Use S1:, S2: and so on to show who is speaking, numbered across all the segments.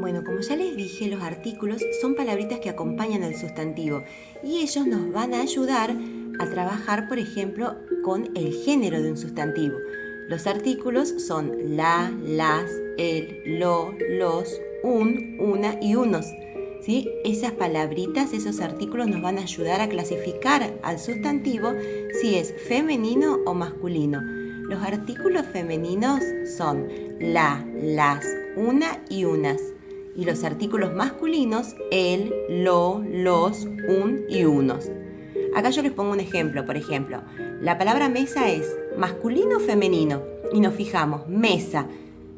S1: Bueno, como ya les dije, los artículos son palabritas que acompañan al sustantivo y ellos nos van a ayudar a trabajar, por ejemplo, con el género de un sustantivo. Los artículos son la, las, el, lo, los, un, una y unos. ¿Sí? Esas palabritas, esos artículos nos van a ayudar a clasificar al sustantivo si es femenino o masculino. Los artículos femeninos son la, las, una y unas. Y los artículos masculinos, el, lo, los, un y unos. Acá yo les pongo un ejemplo, por ejemplo, la palabra mesa es masculino o femenino. Y nos fijamos, mesa.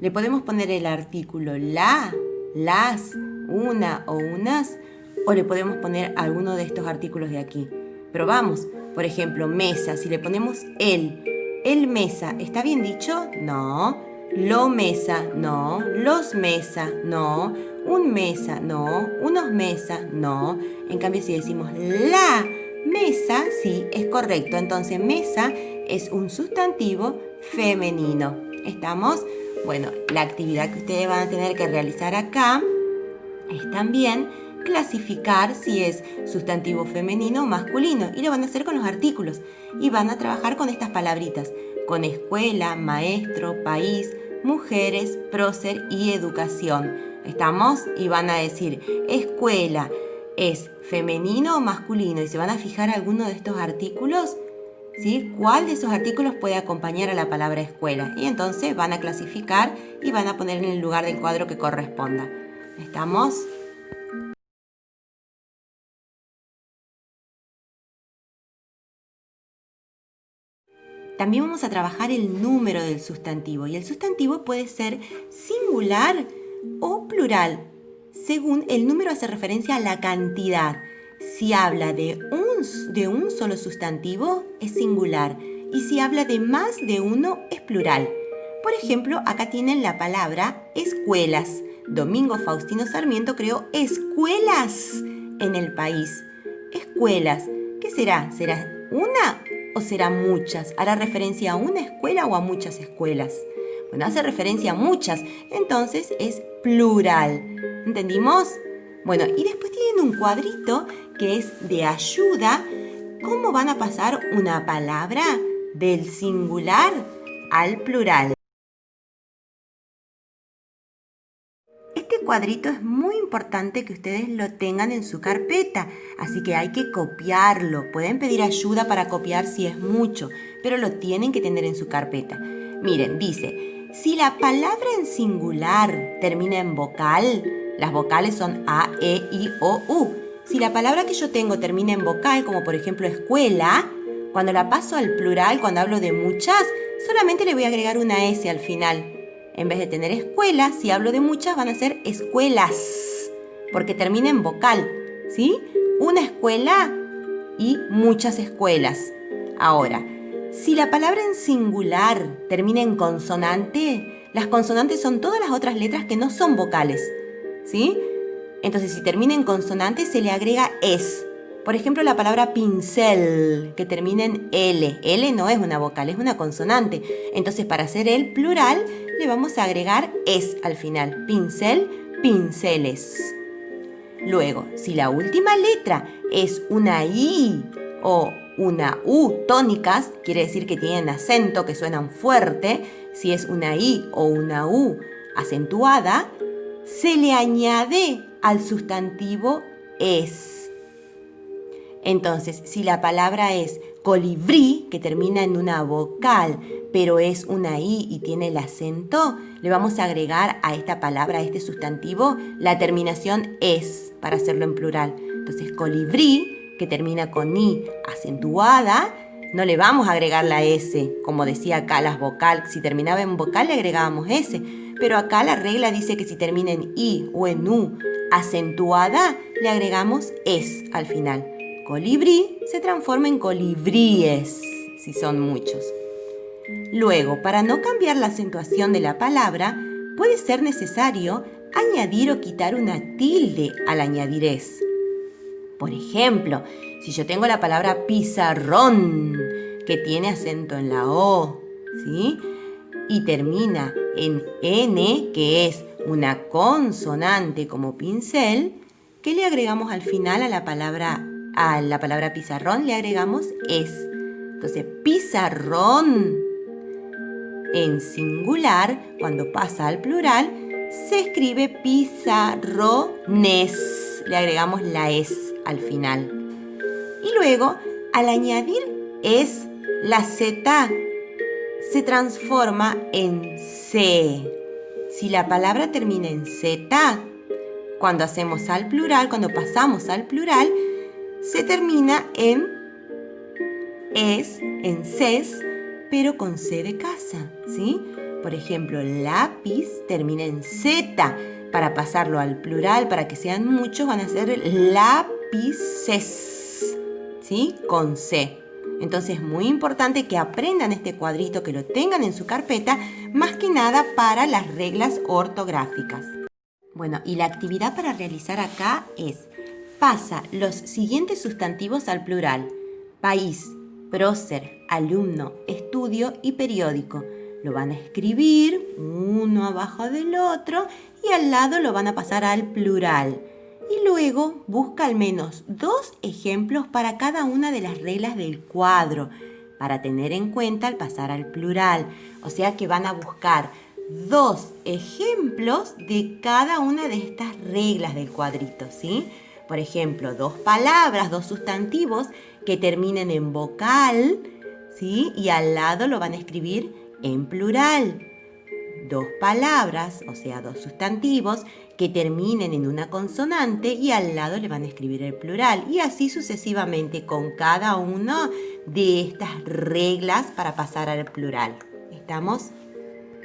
S1: Le podemos poner el artículo la, las, una o unas, o le podemos poner alguno de estos artículos de aquí. Probamos, por ejemplo, mesa, si le ponemos el mesa, ¿está bien dicho? No. Lo mesa, no. Los mesa, no. Un mesa, no. Unos mesa, no. En cambio, si decimos la mesa, sí, es correcto. Entonces, mesa es un sustantivo femenino. ¿Estamos? Bueno, la actividad que ustedes van a tener que realizar acá es también clasificar si es sustantivo femenino o masculino. Y lo van a hacer con los artículos. Y van a trabajar con estas palabritas. Con escuela, maestro, país, mujeres, prócer y educación. ¿Estamos? Y van a decir, escuela, ¿es femenino o masculino? Y se van a fijar alguno de estos artículos, ¿sí? ¿Cuál de esos artículos puede acompañar a la palabra escuela? Y entonces van a clasificar y van a poner en el lugar del cuadro que corresponda. ¿Estamos? También vamos a trabajar el número del sustantivo. Y el sustantivo puede ser singular o plural. Según el número hace referencia a la cantidad. Si habla de un solo sustantivo, es singular. Y si habla de más de uno, es plural. Por ejemplo, acá tienen la palabra escuelas. Domingo Faustino Sarmiento creó escuelas en el país. Escuelas. ¿Qué será? ¿Será una o será muchas? ¿Hará referencia a una escuela o a muchas escuelas? Bueno, hace referencia a muchas, entonces es plural. ¿Entendimos? Bueno, y después tienen un cuadrito que es de ayuda. ¿Cómo van a pasar una palabra del singular al plural? Este cuadrito es muy importante que ustedes lo tengan en su carpeta, así que hay que copiarlo. Pueden pedir ayuda para copiar si es mucho, pero lo tienen que tener en su carpeta. Miren, dice, si la palabra en singular termina en vocal, las vocales son A, E, I, O, U. Si la palabra que yo tengo termina en vocal, como por ejemplo escuela, cuando la paso al plural, cuando hablo de muchas, solamente le voy a agregar una S al final. En vez de tener escuelas, si hablo de muchas, van a ser escuelas, porque termina en vocal, ¿sí? Una escuela y muchas escuelas. Ahora, si la palabra en singular termina en consonante, las consonantes son todas las otras letras que no son vocales, ¿sí? Entonces, si termina en consonante, se le agrega es. Por ejemplo, la palabra pincel, que termina en L. L no es una vocal, es una consonante. Entonces, para hacer el plural, le vamos a agregar es al final. Pincel, pinceles. Luego, si la última letra es una I o una U tónicas, quiere decir que tienen acento, que suenan fuerte. Si es una I o una U acentuada, se le añade al sustantivo es. Entonces, si la palabra es colibrí, que termina en una vocal, pero es una I y tiene el acento, le vamos a agregar a esta palabra, a este sustantivo, la terminación es, para hacerlo en plural. Entonces, colibrí, que termina con I acentuada, no le vamos a agregar la S, como decía acá las vocales. Si terminaba en vocal, le agregábamos S. Pero acá la regla dice que si termina en I o en U acentuada, le agregamos es al final. Colibrí se transforma en colibríes, si son muchos. Luego, para no cambiar la acentuación de la palabra, puede ser necesario añadir o quitar una tilde al añadir es. Por ejemplo, si yo tengo la palabra pizarrón, que tiene acento en la O, ¿sí? Y termina en N, que es una consonante como pincel, ¿qué le agregamos al final a la palabra pizarrón? Le agregamos es. Entonces, pizarrón en singular, cuando pasa al plural, se escribe pizarrones. Le agregamos la es al final. Y luego, al añadir es, la Z se transforma en C. Si la palabra termina en Z, cuando hacemos al plural, cuando pasamos al plural, se termina en es, en ses, pero con C de casa, ¿sí? Por ejemplo, lápiz termina en Z. Para pasarlo al plural, para que sean muchos, van a ser lápices, ¿sí? Con C. Entonces es muy importante que aprendan este cuadrito, que lo tengan en su carpeta, más que nada para las reglas ortográficas. Bueno, y la actividad para realizar acá es: pasa los siguientes sustantivos al plural: país, prócer, alumno, estudio y periódico. Lo van a escribir uno abajo del otro y al lado lo van a pasar al plural. Y luego busca al menos 2 ejemplos para cada una de las reglas del cuadro, para tener en cuenta al pasar al plural. O sea que van a buscar 2 ejemplos de cada una de estas reglas del cuadrito, ¿sí? Por ejemplo, 2 palabras, 2 sustantivos que terminen en vocal, ¿sí? Y al lado lo van a escribir en plural. 2 palabras, o sea, 2 sustantivos que terminen en una consonante y al lado le van a escribir el plural. Y así sucesivamente con cada una de estas reglas para pasar al plural. ¿Estamos?